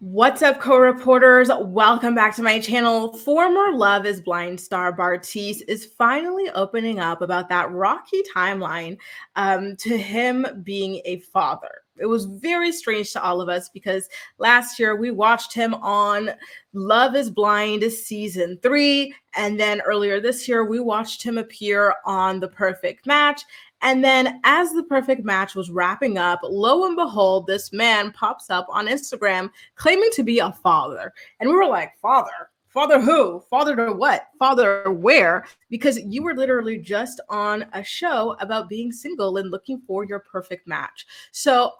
What's up, co-reporters? Welcome back to my channel. Former Love is Blind star Bartise is finally opening up about that rocky timeline to him being a father. It was very strange to all of us because last year we watched him on Love is Blind season 3. And then earlier this year, we watched him appear on The Perfect Match. And then as The Perfect Match was wrapping up, lo and behold, this man pops up on Instagram claiming to be a father. And we were like, father? Father who? Father to what? Father where? Because you were literally just on a show about being single and looking for your perfect match. So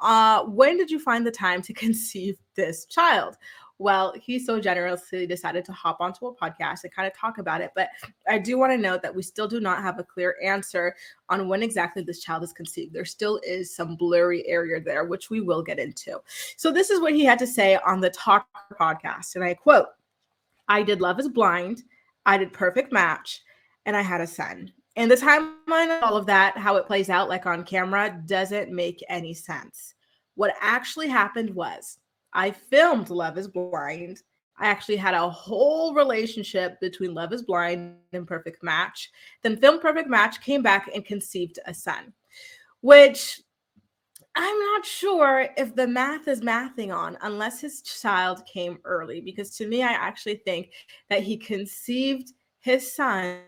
when did you find the time to conceive this child? Well, he so generously decided to hop onto a podcast and kind of talk about it. But I do want to note that we still do not have a clear answer on when exactly this child is conceived. There still is some blurry area there, which we will get into. So this is what he had to say on the Talk podcast. And I quote, "I did Love is Blind, I did Perfect Match, and I had a son. And the timeline of all of that, how it plays out like on camera, doesn't make any sense. What actually happened was I filmed Love is Blind. I actually had a whole relationship between Love is Blind and Perfect Match. Then filmed Perfect Match, came back and conceived a son, which I'm not sure if the math is mathing on unless his child came early, because to me, I actually think that he conceived his son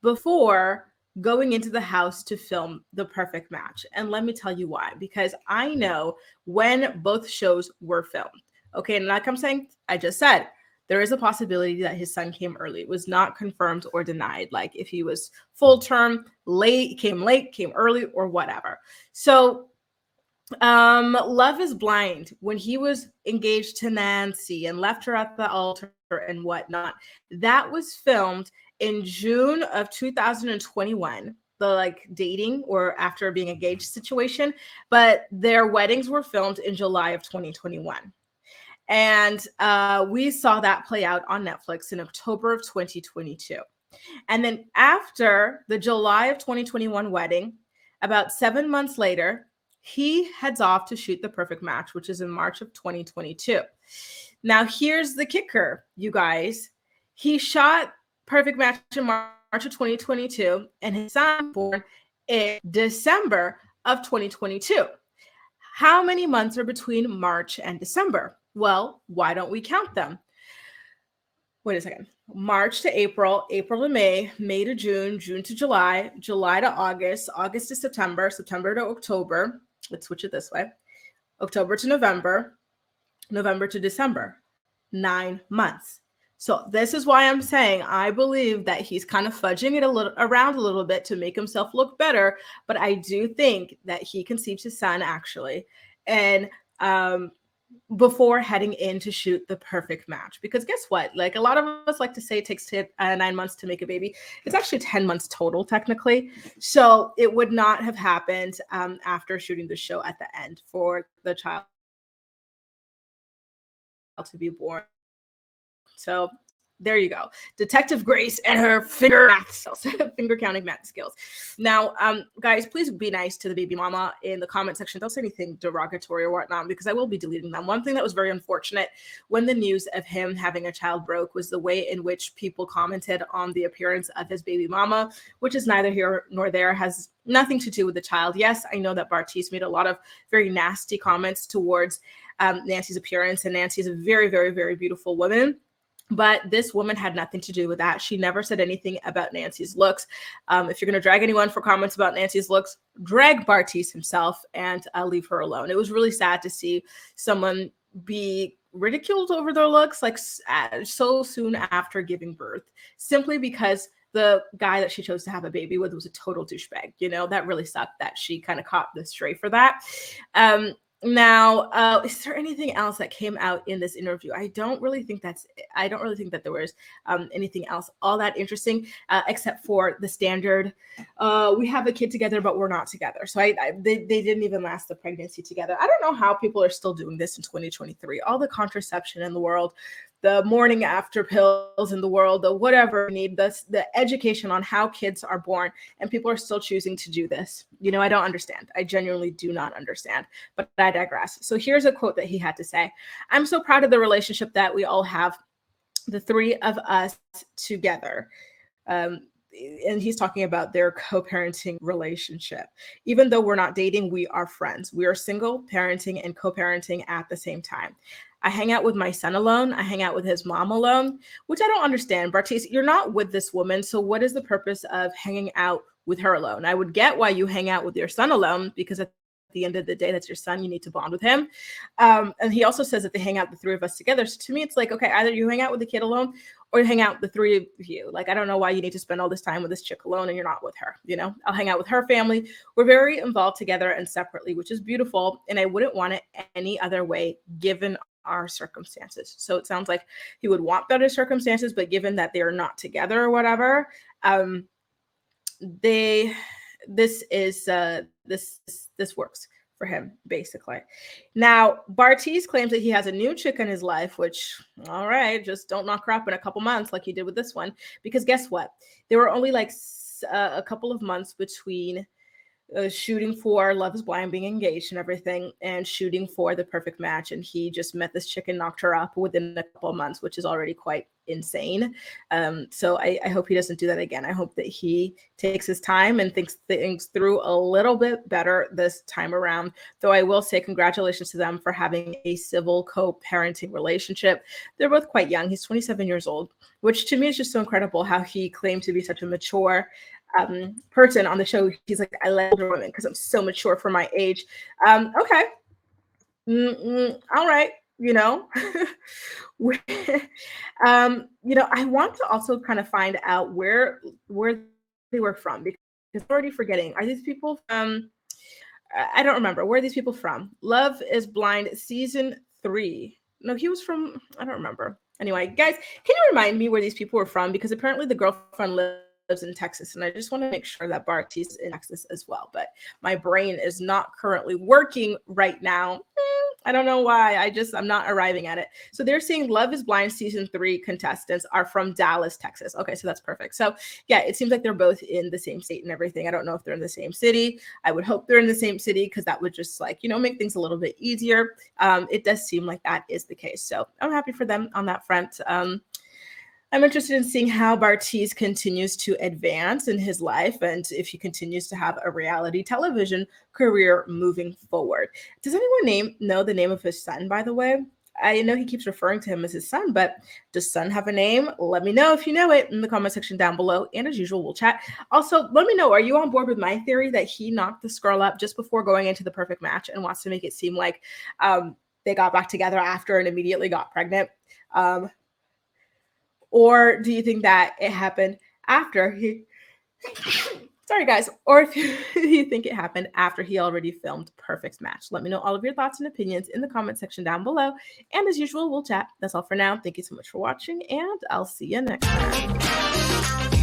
before going into the house to film The Perfect Match. And let me tell you why, because I know when both shows were filmed. Okay, and like I'm saying, I just said, there is a possibility that his son came early. It was not confirmed or denied, like if he was full term, late, came early, or whatever. So Love is Blind, when he was engaged to Nancy and left her at the altar and whatnot, that was filmed in June of 2021, the like dating or after being engaged situation, but their weddings were filmed in July of 2021. And we saw that play out on Netflix in October of 2022. And then after the July of 2021 wedding, about 7 months later, he heads off to shoot The Perfect Match, which is in March of 2022. Now, here's the kicker, you guys. He shot Perfect Match in March of 2022, and his son was born in December of 2022. How many months are between March and December? Well, why don't we count them? Wait a second. March to April, April to May, May to June, June to July, July to August, August to September, September to October. Let's switch it this way. October to November, November to December. 9 months. So this is why I'm saying I believe that he's kind of fudging it around a little bit to make himself look better. But I do think that he conceived his son actually, and before heading in to shoot The Perfect Match. Because guess what? Like a lot of us like to say it takes 9 months to make a baby. It's actually 10 months total, technically. So it would not have happened after shooting the show at the end for the child to be born. So there you go. Detective Grace and her finger counting math skills. Now, guys, please be nice to the baby mama in the comment section. Don't say anything derogatory or whatnot, because I will be deleting them. One thing that was very unfortunate when the news of him having a child broke was the way in which people commented on the appearance of his baby mama, which is neither here nor there, has nothing to do with the child. Yes, I know that Bartise made a lot of very nasty comments towards Nancy's appearance, and Nancy is a very, very, very beautiful woman. But this woman had nothing to do with that. She never said anything about Nancy's looks. If you're going to drag anyone for comments about Nancy's looks, drag Bartise himself and leave her alone. It was really sad to see someone be ridiculed over their looks like so soon after giving birth, simply because the guy that she chose to have a baby with was a total douchebag. You know, that really sucked that she kind of caught the stray for that. Now, is there anything else that came out in this interview? I don't really think that there was anything else all that interesting, except for the standard, we have a kid together, but we're not together. So they didn't even last the pregnancy together. I don't know how people are still doing this in 2023. All the contraception in the world, the morning after pills in the world, the whatever you need, the education on how kids are born, and people are still choosing to do this. I don't understand. I genuinely do not understand, but I digress. So here's a quote that he had to say. I'm so proud of the relationship that we all have, the three of us together. Um, and he's talking about their co-parenting relationship. Even though we're not dating, we are friends. We are single, parenting, and co-parenting at the same time. I hang out with my son alone. I hang out with his mom alone, which I don't understand. Bartise, you're not with this woman, so what is the purpose of hanging out with her alone? I would get why you hang out with your son alone, because at the end of the day, that's your son. You need to bond with him. And he also says that they hang out the three of us together. So to me, it's like, okay, either you hang out with the kid alone or you hang out the three of you. Like, I don't know why you need to spend all this time with this chick alone and you're not with her. I'll hang out with her family. We're very involved together and separately, which is beautiful. And I wouldn't want it any other way given our circumstances. So it sounds like he would want better circumstances, but given that they are not together or whatever, this works for him, basically. Now, Bartise claims that he has a new chick in his life, which, all right, just don't knock her up in a couple months like you did with this one. Because guess what? There were only like a couple of months between shooting for Love is Blind, being engaged and everything, and shooting for The Perfect Match. And he just met this chick and knocked her up within a couple of months, which is already quite insane. So I hope he doesn't do that again. I hope that he takes his time and thinks things through a little bit better this time around. Though I will say congratulations to them for having a civil co-parenting relationship. They're both quite young. He's 27 years old, which to me is just so incredible how he claimed to be such a mature person on the show. He's like, I like older women because I'm so mature for my age. Okay. All right. I want to also kind of find out where they were from, because I'm already forgetting. Are these people from, I don't remember. Where are these people from? Love is Blind season 3. No, he was from, I don't remember. Anyway, guys, can you remind me where these people were from? Because apparently the girlfriend lives in Texas, and I just want to make sure that Bartise is in Texas as well, but my brain is not currently working right now. I don't know why. I'm not arriving at it. So they're saying Love is Blind season 3 contestants are from Dallas, Texas. Okay, so that's perfect. So yeah, it seems like they're both in the same state and everything. I don't know if they're in the same city. I would hope they're in the same city, because that would just make things a little bit easier. It does seem like that is the case. So I'm happy for them on that front. I'm interested in seeing how Bartise continues to advance in his life and if he continues to have a reality television career moving forward. Does anyone know the name of his son, by the way? I know he keeps referring to him as his son, but does son have a name? Let me know if you know it in the comment section down below. And as usual, we'll chat. Also, let me know, are you on board with my theory that he knocked this girl up just before going into The Perfect Match and wants to make it seem like they got back together after and immediately got pregnant? Or do you think that it happened after he, sorry guys, or if you think it happened after he already filmed Perfect Match? Let me know all of your thoughts and opinions in the comment section down below. And as usual, we'll chat. That's all for now. Thank you so much for watching, and I'll see you next time.